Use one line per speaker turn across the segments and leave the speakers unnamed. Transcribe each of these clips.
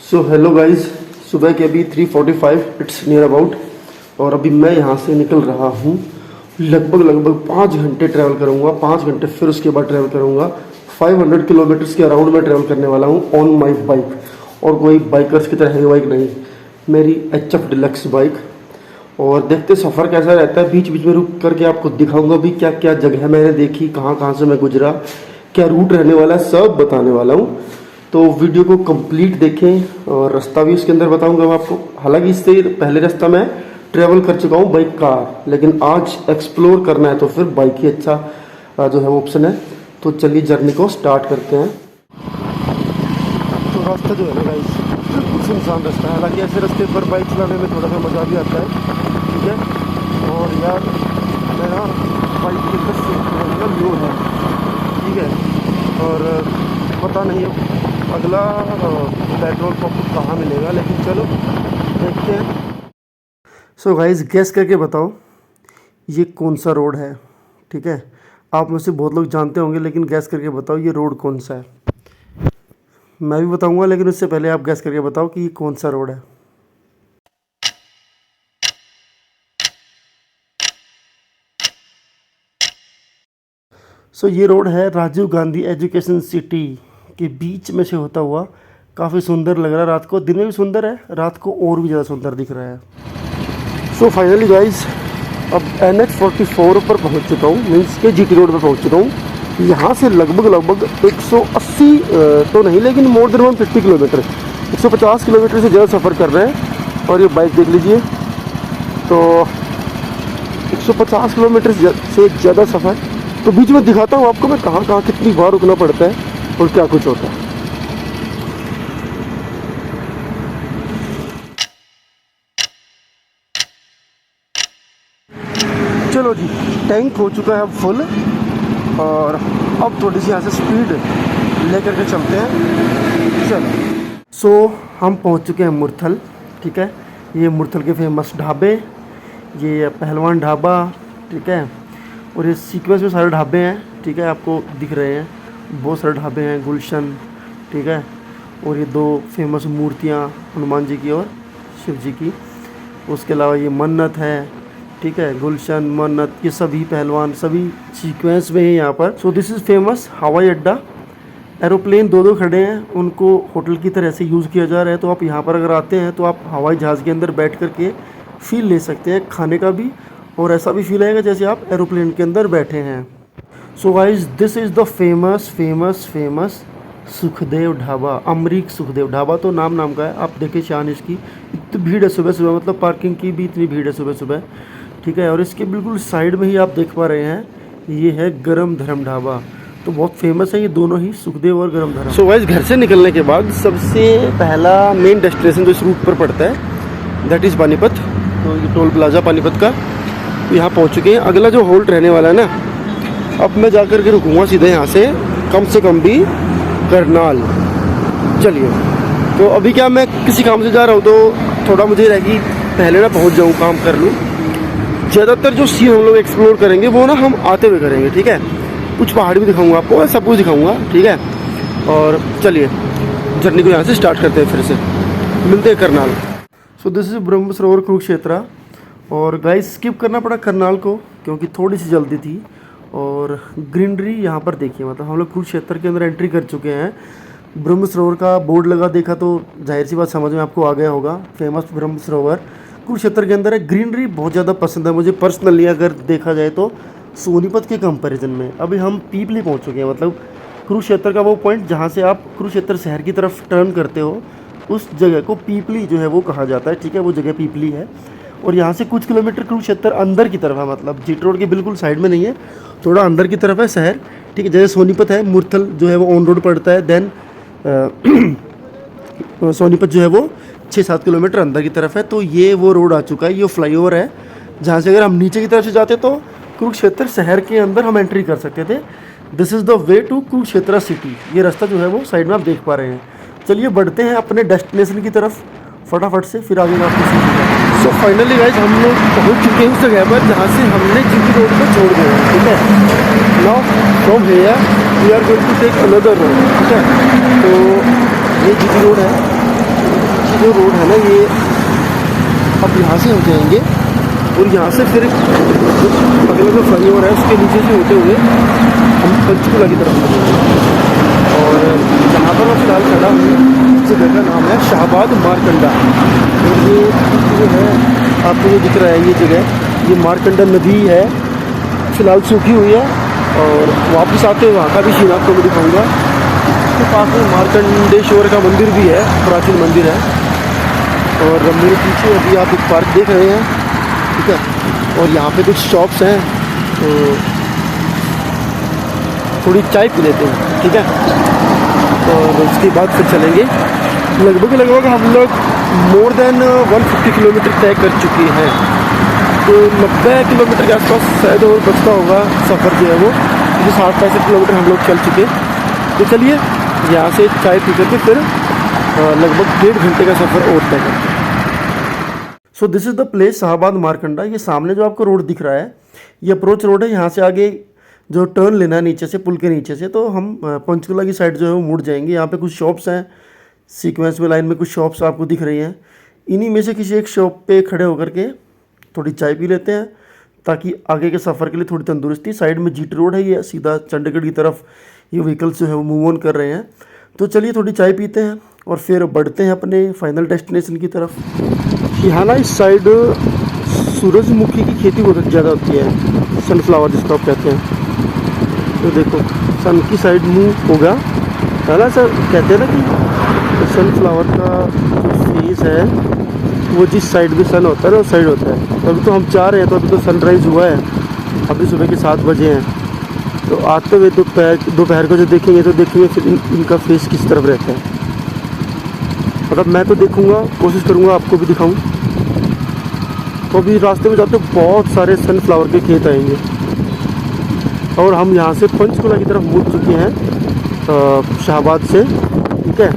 So hello guys, सुबह के अभी 3:45 इट्स नियर अबाउट, और अभी मैं यहाँ से निकल रहा हूँ। लगभग 5 घंटे ट्रैवल करूँगा, 5 घंटे फिर उसके बाद ट्रैवल करूँगा। 500 किलोमीटर्स के अराउंड में ट्रैवल करने वाला हूँ ऑन माई बाइक, और कोई बाइकर्स की तरह है बाइक नहीं, मेरी HF डिलक्स बाइक। और देखते सफ़र कैसा रहता है, बीच बीच में रुक करके आपको दिखाऊंगा भी क्या क्या जगह मैंने देखी, कहाँ कहाँ से मैं गुजरा, क्या रूट रहने वाला है, सब बताने वाला हूँ। तो वीडियो को कंप्लीट देखें, और रास्ता भी उसके अंदर बताऊंगा मैं आपको। हालांकि इससे पहले रास्ता मैं ट्रैवल कर चुका हूँ बाइक कार, लेकिन आज एक्सप्लोर करना है तो फिर बाइक ही अच्छा जो है वो ऑप्शन है। तो चलिए जर्नी को स्टार्ट करते हैं। तो रास्ता जो है ना गाइस, बिल्कुल सुनसान रास्ता है। हालांकि ऐसे रास्ते पर बाइक चलाने में थोड़ा सा मज़ा भी आता है, ठीक है। और यार मेरा बाइक के अंदर लो है, ठीक है। और पता नहीं अगला पेट्रोल पंप कहाँ मिलेगा, लेकिन चलो देखते हैं। सो गाइस, गैस करके बताओ ये कौन सा रोड है, ठीक है। आप में से बहुत लोग जानते होंगे, लेकिन गैस करके बताओ ये रोड कौन सा है। मैं भी बताऊंगा, लेकिन उससे पहले आप गैस करके बताओ कि ये कौन सा रोड है। सो ये रोड है राजीव गांधी एजुकेशन सिटी के बीच में से होता हुआ। काफ़ी सुंदर लग रहा है रात को, दिन में भी सुंदर है, रात को और भी ज़्यादा सुंदर दिख रहा है। सो फाइनली गाइस, अब NH44 पर पहुंच चुका हूँ, मीन्स के GT रोड पर पहुंच चुका हूँ। यहाँ से लगभग 180 तो नहीं, लेकिन मोर देन 150 किलोमीटर, 150 किलोमीटर से ज़्यादा सफ़र कर रहे हैं। और ये बाइक देख लीजिए, तो 150 किलोमीटर से ज़्यादा सफ़र। तो बीच में दिखाता हूँ आपको मैं कहाँ कहाँ कितनी बार रुकना पड़ता है और क्या कुछ होता है। चलो जी, टैंक हो चुका है अब फुल, और अब थोड़ी सी यहाँ से स्पीड लेकर के चलते हैं। चलो, सो हम पहुँच चुके हैं मुरथल, ठीक है। ये मुरथल के फेमस ढाबे, ये पहलवान ढाबा, ठीक है। और ये सीक्वेंस में सारे ढाबे हैं, ठीक है, आपको दिख रहे हैं, बहुत सारे ढाबे हैं। गुलशन, ठीक है। और ये 2 फेमस मूर्तियाँ हनुमान जी की और शिव जी की। उसके अलावा ये मन्नत है, ठीक है। गुलशन, मन्नत, ये सभी पहलवान सभी सीक्वेंस में है यहाँ पर। सो दिस इज़ फेमस हवाई अड्डा। एरोप्लेन 2 खड़े हैं, उनको होटल की तरह से यूज़ किया जा रहा है। तो आप यहाँ पर अगर आते हैं तो आप हवाई जहाज़ के अंदर बैठ कर के फील ले सकते हैं खाने का भी, और ऐसा भी फील आएगा जैसे आप एरोप्लेन के अंदर बैठे हैं। So guys, this is the famous Sukhdev dhaba, Amrik Sukhdev dhaba. तो नाम का है, आप देखिए शान इसकी, इतनी भीड़ है सुबह, मतलब पार्किंग की भी इतनी भीड़ है सुबह, ठीक है। और इसके बिल्कुल साइड में ही आप देख पा रहे हैं, ये है गरम धर्म ढाबा। तो बहुत फेमस है ये दोनों ही, सुखदेव और गरम धर्म। सो गाइस, घर से निकलने के बाद सबसे पहला मेन डेस्टिनेशन जो इस रूट पर पड़ता है, दैट इज़ पानीपत। तो ये टोल प्लाजा पानीपत का, यहाँ पहुँच चुके हैं। अगला जो होल्ट रहने वाला है ना, अब मैं जाकर के रुकूँगा सीधे यहाँ से कम भी करनाल। चलिए, तो अभी क्या मैं किसी काम से जा रहा हूँ, तो थोड़ा मुझे रहेगी पहले ना पहुँच जाऊँ, काम कर लूँ। ज़्यादातर जो सीन हम लोग एक्सप्लोर करेंगे वो ना हम आते हुए करेंगे, ठीक है। कुछ पहाड़ भी दिखाऊंगा आपको, सब कुछ दिखाऊंगा, ठीक है। और चलिए जर्नी को यहाँ से स्टार्ट करते हैं, फिर से मिलते हैं करनाल। सो दिस इज ब्रह्म सरोवर कुरुक्षेत्र। और गाइस, स्किप करना पड़ा करनाल को क्योंकि थोड़ी सी जल्दी थी। और ग्रीनरी यहाँ पर देखिए, मतलब हम लोग कुरुक्षेत्र के अंदर एंट्री कर चुके हैं। ब्रह्म सरोवर का बोर्ड लगा देखा तो जाहिर सी बात समझ में आपको आ गया होगा, फेमस ब्रह्म सरोवर कुरुक्षेत्र के अंदर है। ग्रीनरी बहुत ज़्यादा पसंद है मुझे पर्सनली, अगर देखा जाए तो सोनीपत के कंपैरिजन में। अभी हम पीपली पहुंच चुके हैं, मतलब कुरुक्षेत्र का वो पॉइंट जहां से आप कुरुक्षेत्र शहर की तरफ टर्न करते हो, उस जगह को पीपली जो है वो कहा जाता है, ठीक है। वो जगह पीपली है। और यहाँ से कुछ किलोमीटर कुरुक्षेत्र अंदर की तरफ है, मतलब GT रोड के बिल्कुल साइड में नहीं है, थोड़ा अंदर की तरफ है शहर, ठीक है। जैसे सोनीपत है, मुरथल जो है वो ऑन रोड पड़ता है, देन सोनीपत जो है वो 6-7 किलोमीटर अंदर की तरफ है। तो ये वो रोड आ चुका है, ये फ्लाईओवर है, जहाँ से अगर हम नीचे की तरफ से जाते तो कुरुक्षेत्र शहर के अंदर हम एंट्री कर सकते थे। This is the way to Kurukshetra city. ये रास्ता जो है वो साइड में आप देख पा रहे हैं। चलिए बढ़ते हैं अपने डेस्टिनेशन की तरफ फटाफट से, फिर आगे आपको। सो फाइनली गाइस, हम लोग पहुँच चुके हैं उस जगह पर जहाँ से हमने GT रोड को छोड़ दिया, ठीक है। Now from here we are going to take another road, ठीक है। तो ये GT रोड है, जो रोड है ना ये, अब यहाँ से हम जाएंगे और यहाँ से फिर अगला जो फ्लाईओवर है उसके नीचे से होते हुए हम पंचकुला की तरफ जाएंगे। और जहाँ पर मैं फिलहाल खड़ा हूँ उस जगह का नाम है शाहबाद मारकंडा। और ये जो है आपको जो दिख रहा है ये जगह, ये मारकंडा नदी है, फिलहाल सूखी हुई है। और वापस आते हुए वहाँ का भी सीन आपको मैं दिखाऊँगा। उसके पास में मार्कंडेश्वर का मंदिर भी है, प्राचीन मंदिर है। और मेरे पीछे अभी आप एक पार्क देख रहे हैं, ठीक है। और यहाँ पे कुछ शॉप्स हैं, तो थोड़ी चाय पी लेते हैं, ठीक है। और उसके बाद फिर चलेंगे। लगभग हम लोग मोर देन 150 किलोमीटर तय कर चुके हैं, तो 90 किलोमीटर के आसपास शायद और बचता होगा सफ़र जो है वो, क्योंकि 60-65 किलोमीटर हम लोग चल चुके। तो चलिए यहाँ से चाय पी करके फिर लगभग 1.5 घंटे का सफ़र और तय करते हैं। So this is the place Shahbad Markanda. ये सामने जो आपको रोड दिख रहा है ये अप्रोच रोड है। यहाँ से आगे जो टर्न लेना है नीचे से, पुल के नीचे से, तो हम पंचकुला की साइड जो है वो मुड़ जाएंगे। यहाँ पे कुछ शॉप्स हैं, सीक्वेंस में लाइन में कुछ शॉप्स आपको दिख रही हैं। इन्हीं में से किसी एक शॉप पे खड़े होकर के थोड़ी चाय पी लेते हैं, ताकि आगे के सफ़र के लिए थोड़ी तंदुरुस्ती। साइड में जीटी रोड है, ये सीधा चंडीगढ़ की तरफ ये व्हीकल्स जो है वो मूव ऑन कर रहे हैं। तो चलिए थोड़ी चाय पीते हैं और फिर बढ़ते हैं अपने फाइनल डेस्टिनेशन की तरफ। यहाँ ना इस साइड सूरजमुखी की खेती बहुत ज़्यादा होती है, सनफ्लावर जिसको आप कहते हैं। तो देखो सन की साइड मुँह होगा, है ना सर, कहते हैं ना कि सनफ्लावर का जो फेस है वो जिस साइड भी सन होता है ना उस साइड होता है। तो अभी तो हम जा रहे हैं, तो अभी तो सनराइज़ हुआ है, अभी सुबह के 7 बजे हैं। तो आते हुए दोपहर को जो देखेंगे तो देखेंगे फिर इनका फेस किस तरफ रहता है। मतलब मैं तो देखूँगा, कोशिश करूँगा आपको भी दिखाऊँ। तो अभी रास्ते में जाते बहुत सारे सनफ्लावर के खेत आएंगे। और हम यहाँ से पंचकुला की तरफ मुड़ चुके हैं शाहबाद से, ठीक है।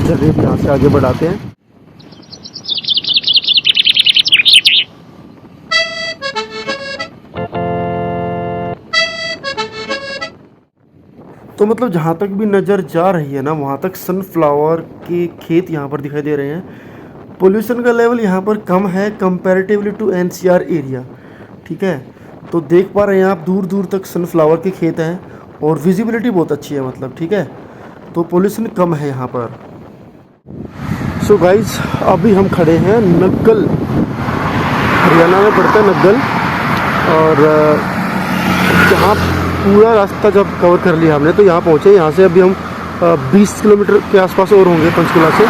चलिए यहाँ से आगे बढ़ाते हैं। तो मतलब जहाँ तक भी नज़र जा रही है ना वहाँ तक सनफ्लावर के खेत यहाँ पर दिखाई दे रहे हैं। पोल्यूशन का लेवल यहाँ पर कम है कंपैरेटिवली टू एनसीआर एरिया, ठीक है। तो देख पा रहे हैं आप दूर दूर तक सनफ्लावर के खेत हैं और विजिबिलिटी बहुत अच्छी है, मतलब, ठीक है। तो पोल्यूशन कम है यहाँ पर। सो गाइज अभी हम खड़े हैं नग्गल, हरियाणा में पड़ता है नग्गल। और जहाँ पूरा रास्ता जब कवर कर लिया हमने तो यहाँ पहुँचे। यहाँ से अभी हम 20 किलोमीटर के आसपास और होंगे पंचकुला से।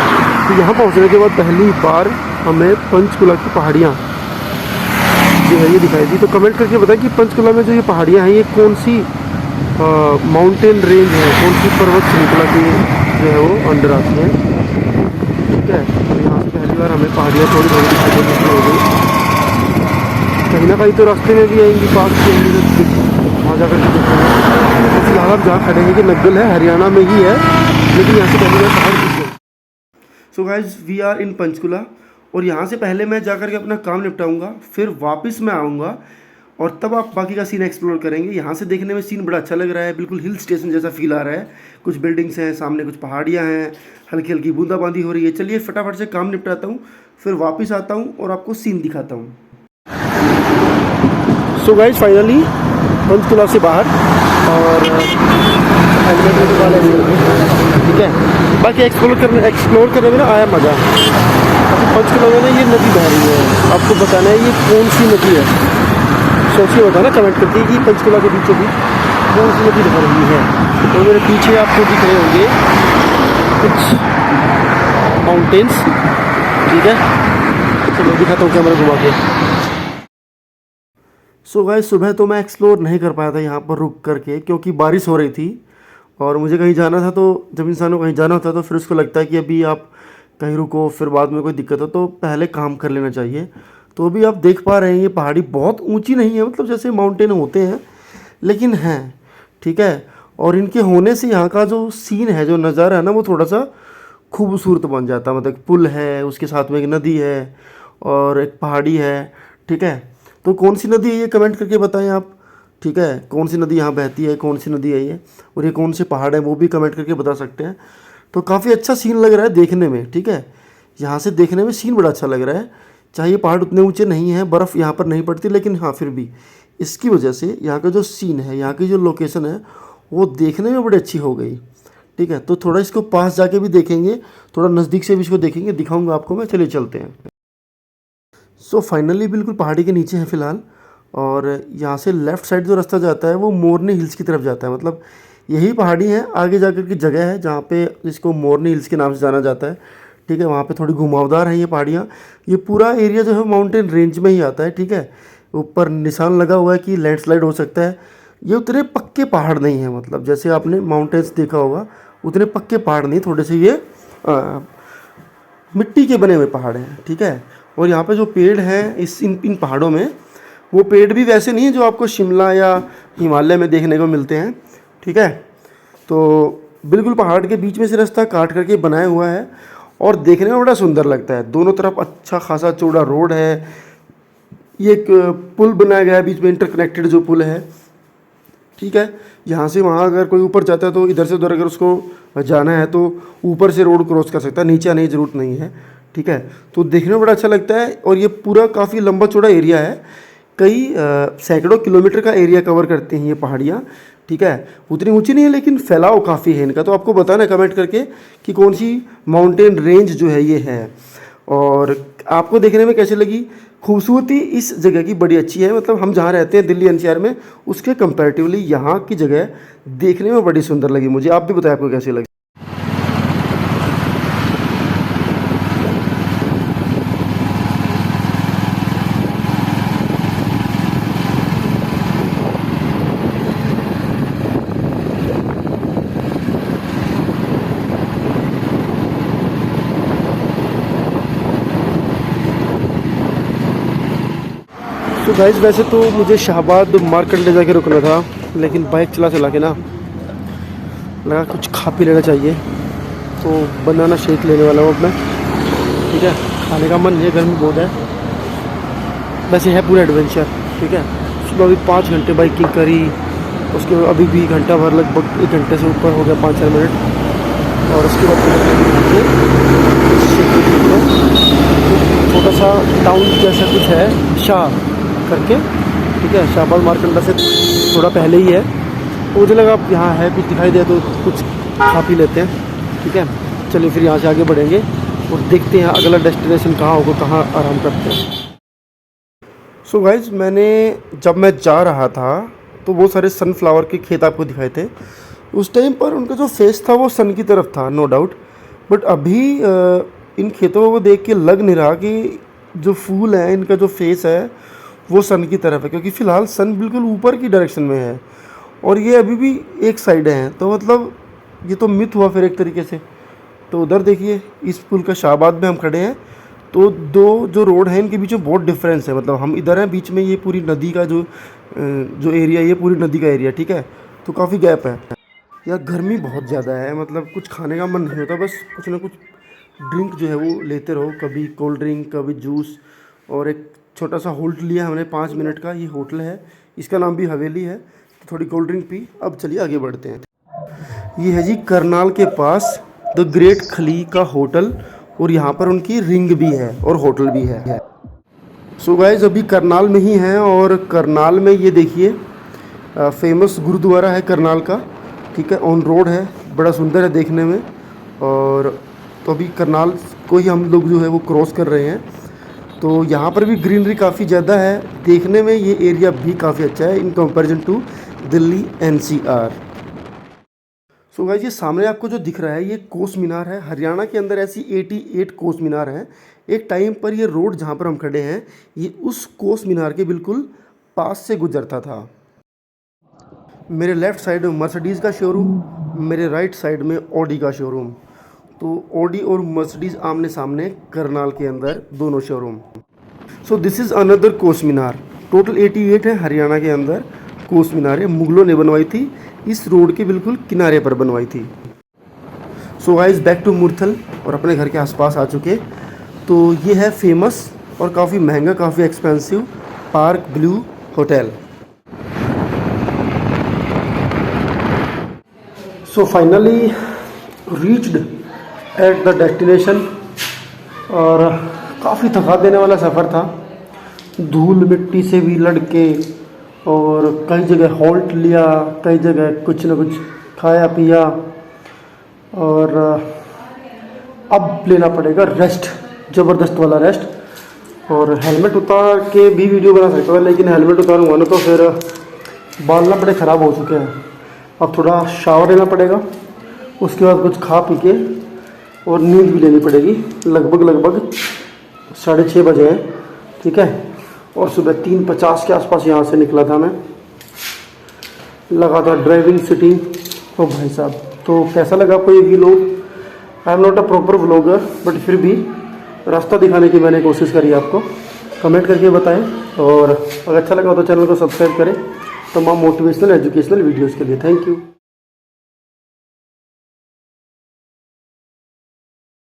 तो यहाँ पहुँचने के बाद पहली बार हमें पंचकुला की पहाड़ियाँ जो है ये दिखाई दी। तो कमेंट करके बताएं कि पंचकुला में जो ये पहाड़ियाँ हैं ये कौन सी माउंटेन रेंज है, कौन सी पर्वत श्रृंखला की जो है वो अंडर आती है, ठीक है। तो यहाँ से पहली बार हमें पहाड़ियाँ थोड़ी थोड़ी दिखाई देनी शुरू हो गई। कहीं ना कहीं तो रास्ते में भी आएंगी, पास भी वहाँ जाकर के देखेंगे। तो फिलहाल आप जहाँ खड़े हैं कि नग्गल है, हरियाणा में ही है, लेकिन यहाँ से पहले मैं पहाड़ दिखे। So guys we are in Panchkula. और यहाँ से पहले मैं जाकर के अपना काम निपटाऊंगा, फिर वापस मैं आऊँगा और तब आप बाकी का सीन एक्सप्लोर करेंगे। यहाँ से देखने में सीन बड़ा अच्छा लग रहा है, बिल्कुल हिल स्टेशन जैसा फील आ रहा है। कुछ बिल्डिंग्स हैं, सामने कुछ पहाड़ियाँ हैं, हल्की हल्की बूंदाबांदी हो रही है। चलिए फटाफट से काम निपटाता हूँ, फिर वापस आता हूँ और आपको सीन दिखाता हूँ। सो गाइज फाइनली पंचकुला से बाहर और हेलमेट वाले, ठीक है। बाकी एक्सप्लोर करने में ना आया मज़ा। अभी पंचकुला में ना ये नदी बह रही है, आपको बताना है ये कौन सी नदी है। सोचिए बताना कमेंट करके कि पंचकुला के बीचों बीच कौन सी नदी बह रही है। तो मेरे पीछे आपको दिख रहे होंगे कुछ माउंटेन्स, ठीक है। चलो दिखाता हूँ कैमरा घुमा के। सो गाइस सुबह तो मैं एक्सप्लोर नहीं कर पाया था यहाँ पर रुक करके, क्योंकि बारिश हो रही थी और मुझे कहीं जाना था। तो जब इंसान को कहीं जाना होता है तो फिर उसको लगता है कि अभी आप कहीं रुको, फिर बाद में कोई दिक्कत हो तो पहले काम कर लेना चाहिए। तो अभी आप देख पा रहे हैं ये पहाड़ी बहुत ऊंची नहीं है, मतलब जैसे माउंटेन होते हैं लेकिन हैं, ठीक है। और इनके होने से यहाँ का जो सीन है, जो नज़ारा है ना, वो थोड़ा सा खूबसूरत बन जाता है। मतलब पुल है, उसके साथ में एक नदी है और एक पहाड़ी है, ठीक है। तो कौन सी नदी है ये कमेंट करके बताएं आप, ठीक है, कौन सी नदी यहाँ बहती है, कौन सी नदी है ये, और ये कौन से पहाड़ है वो भी कमेंट करके बता सकते हैं। तो काफ़ी अच्छा सीन लग रहा है देखने में, ठीक है, यहाँ से देखने में सीन बड़ा अच्छा लग रहा है। चाहे ये पहाड़ उतने ऊंचे नहीं हैं, बर्फ़ यहाँ पर नहीं पड़ती, लेकिन हाँ फिर भी इसकी वजह से यहाँ का जो सीन है, यहाँ की जो लोकेशन है वो देखने में बड़ी अच्छी हो गई। ठीक है, तो थोड़ा इसको पास जाके भी देखेंगे, थोड़ा नज़दीक से भी इसको देखेंगे, दिखाऊंगा आपको मैं। चलिए चलते हैं। सो फाइनली बिल्कुल पहाड़ी के नीचे है फ़िलहाल, और यहाँ से लेफ़्ट साइड जो रास्ता जाता है वो मोरनी हिल्स की तरफ जाता है। मतलब यही पहाड़ी है, आगे जाकर की जगह है जहाँ पे इसको मोरनी हिल्स के नाम से जाना जाता है। ठीक है, वहाँ पे थोड़ी घुमावदार है ये पहाड़ियाँ। ये पूरा एरिया जो है माउंटेन रेंज में ही आता है। ठीक है, ऊपर निशान लगा हुआ है कि लैंडस्लाइड हो सकता है। ये उतने पक्के पहाड़ नहीं है, मतलब जैसे आपने माउंटेन्स देखा होगा उतने पक्के पहाड़ नहीं, थोड़े से ये मिट्टी के बने हुए पहाड़ हैं। ठीक है, और यहाँ पे जो पेड़ हैं इन पहाड़ों में, वो पेड़ भी वैसे नहीं है जो आपको शिमला या हिमालय में देखने को मिलते हैं। ठीक है, तो बिल्कुल पहाड़ के बीच में से रास्ता काट करके बनाया हुआ है और देखने में बड़ा सुंदर लगता है। दोनों तरफ अच्छा खासा चौड़ा रोड है। ये एक पुल बनाया गया है बीच में, इंटरकनेक्टेड जो पुल है। ठीक है, यहाँ से वहाँ अगर कोई ऊपर जाता है तो इधर से उधर अगर उसको जाना है तो ऊपर से रोड क्रॉस कर सकता है, नीचे आने की ज़रूरत नहीं है। ठीक है, तो देखने में बड़ा अच्छा लगता है। और ये पूरा काफ़ी लंबा चौड़ा एरिया है, कई सैकड़ों किलोमीटर का एरिया कवर करते हैं ये पहाड़ियाँ। ठीक है, उतनी ऊंची नहीं है लेकिन फैलाव काफ़ी है इनका। तो आपको बताना कमेंट करके कि कौन सी माउंटेन रेंज जो है ये है, और आपको देखने में कैसी लगी। खूबसूरती इस जगह की बड़ी अच्छी है, मतलब हम जहाँ रहते हैं दिल्ली एनसीआर में, उसके कंपैरेटिवली यहाँ की जगह देखने में बड़ी सुंदर लगी मुझे। आप भी बताएं आपको कैसी लगी। तो गाइस वैसे तो मुझे शाहबाद मार्केट ले जाके रुकना था, लेकिन बाइक चला के ना लगा कुछ खा पी लेना चाहिए, तो बनाना शेक लेने वाला हूँ अब मैं। ठीक है, खाने का मन है, गर्मी बहुत है, वैसे है पूरा एडवेंचर। ठीक है, सुबह अभी 5 घंटे बाइकिंग करी, उसके बाद अभी भी घंटा भर, लगभग 1 घंटे से ऊपर हो गया, 5-4 मिनट, और उसके बाद छोटा सा टाउन जैसा कुछ है शाह करके। ठीक है, शाहबाद मार्केट से थोड़ा पहले ही है, तो मुझे लगा यहाँ है कुछ दिखाई दे तो कुछ खा पी लेते हैं। ठीक है, चलिए फिर यहाँ से आगे बढ़ेंगे और देखते हैं अगला डेस्टिनेशन कहाँ होगा, कहाँ आराम करते हैं। सो गाइज जब मैं जा रहा था तो वो सारे सनफ्लावर के खेत आपको दिखाए थे। उस टाइम पर उनका जो फेस था वो सन की तरफ था, नो डाउट। बट अभी इन खेतों को देख के लग नहीं रहा कि जो फूल है इनका जो फेस है वो सन की तरफ है, क्योंकि फ़िलहाल सन बिल्कुल ऊपर की डायरेक्शन में है और ये अभी भी एक साइड है। तो मतलब ये तो मिथ हुआ फिर एक तरीके से। तो उधर देखिए, इस पुल का शाहबाद में हम खड़े हैं, तो दो जो रोड है इनके बीच में बहुत डिफरेंस है। मतलब हम इधर हैं, बीच में ये पूरी नदी का जो एरिया, ये पूरी नदी का एरिया। ठीक है, तो काफ़ी गैप है। यार गर्मी बहुत ज़्यादा है, मतलब कुछ खाने का मन नहीं होता, बस कुछ ना कुछ ड्रिंक जो है वो लेते रहो, कभी कोल्ड ड्रिंक कभी जूस। और एक छोटा सा होल्ट लिया हमने 5 मिनट का, ये होटल है, इसका नाम भी हवेली है। तो थोड़ी कोल्ड ड्रिंक पी, अब चलिए आगे बढ़ते हैं। ये है जी करनाल के पास द ग्रेट खली का होटल, और यहाँ पर उनकी रिंग भी है और होटल भी है। सो गाइस अभी करनाल में ही हैं, और करनाल में ये देखिए फेमस गुरुद्वारा है करनाल का। ठीक है, ऑन रोड है, बड़ा सुंदर है देखने में। और तो अभी करनाल को ही हम लोग जो है वो क्रॉस कर रहे हैं। तो यहाँ पर भी ग्रीनरी काफ़ी ज़्यादा है, देखने में ये एरिया भी काफ़ी अच्छा है in comparison to Delhi NCR. So guys ये सामने आपको जो दिख रहा है ये कोस मीनार है। हरियाणा के अंदर ऐसी 88 कोस मीनार हैं। एक टाइम पर ये रोड जहाँ पर हम खड़े हैं ये उस कोस मीनार के बिल्कुल पास से गुजरता था। मेरे लेफ़्ट साइड में मर्सिडीज़ का शोरूम, मेरे राइट साइड में ऑडी का शोरूम। तो ऑडी और मर्सिडीज़ आमने सामने करनाल के अंदर दोनों showroom. So this is another cos Minar. Total 88 है हरियाणा के अंदर कोस मीनारें। मुगलों ने बनवाई थी, इस रोड के बिल्कुल किनारे पर बनवाई थी। So guys back to Murthal, और अपने घर के आसपास आ चुके। तो ये है फेमस और काफ़ी महंगा, काफ़ी expensive park Blu hotel. So finally reached at the destination. और काफ़ी थका देने वाला सफ़र था, धूल मिट्टी से भी लड़के, और कई जगह हॉल्ट लिया, कई जगह कुछ ना कुछ खाया पिया, और अब लेना पड़ेगा रेस्ट, ज़बरदस्त वाला रेस्ट। और हेलमेट उतार के भी वीडियो बना सकता था, लेकिन हेलमेट उतारूंगा ना तो फिर बाल ना बड़े ख़राब हो चुके हैं। अब थोड़ा शावर लेना पड़ेगा, उसके बाद कुछ खा पी के और नींद भी लेनी पड़ेगी। लगभग 6:30 बजे हैं, ठीक है। और सुबह 3:50 के आसपास यहाँ से निकला था मैं, लगातार ड्राइविंग सिटिंग। ओ भाई साहब, तो कैसा लगा आपको ये vlog? I am not a proper vlogger, but फिर भी रास्ता दिखाने की मैंने कोशिश करी आपको। कमेंट करके बताएं, और अगर अच्छा लगा तो चैनल को सब्सक्राइब करें तमाम मोटिवेशनल एजुकेशनल वीडियोज़ के लिए। Thank you.